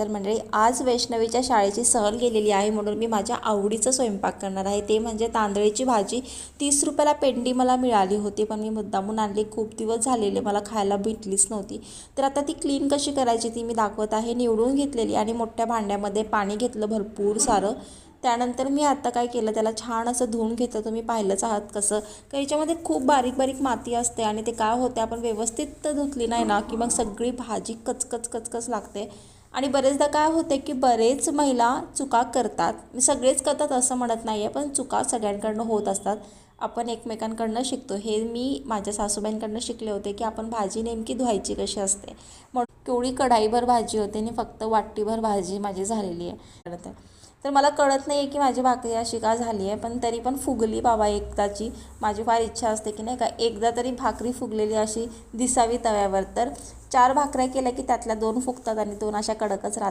तर मंडळी आज वैष्णवीच्या शाळेची सहल गेलेली आहे म्हणून मी माझ्या आवडीचं स्वयंपाक करणार आहे, ते म्हणजे तांदळाची भाजी। 30 रुपयाला पेंडी मला मिळाली होती, पण मी मुद्दामून आणली, खूप दिवस झालेले मला खायला भेटलीच नव्हती। तर आता ती क्लीन कशी करायची ती मी दाखवत आहे। निवडून घेतलेली आणि मोठ्या भांड्यामध्ये पाणी घेतलं भरपूर सारं। त्यानंतर मी आता काय केलं, त्याला छान असं धुवून घेतलं। तुम्ही पाहिलंच आहात कसं की याच्यामध्ये खूप बारीक बारीक माती असते आणि ते काय होते आपण व्यवस्थित धुतली नाही ना की मग सगळी भाजी कचकच कचकच लागते। आणि बरेचदा काय होते की बरेच महिला चुका करतात, सगळेच करतात असं म्हणत नाही आहे, पण चुका सगळ्यांकडनं होत असतात। आपण एकमेकांकडनं शिकतो, हे मी माझ्या सासूबाईंकडनं शिकले होते की आपण भाजी नेमकी धुवायची कशी असते। मग केवढी कढाईभर भाजी होते आणि फक्त वाटीभर भाजी माझी झालेली आहे। तर मला कळत नाही आहे की माझी भाकरी अशी का झाली आहे, पण तरी पण फुगली बाबा एकदाची। माझी फार इच्छा असते की नाही का एकदा तरी भाकरी फुगलेली अशी दिसावी तव्यावर। तर 4 भाकऱ्या केल्या की त्यातल्या 2 फुगतात आणि 2 अशा कडकच राहतात।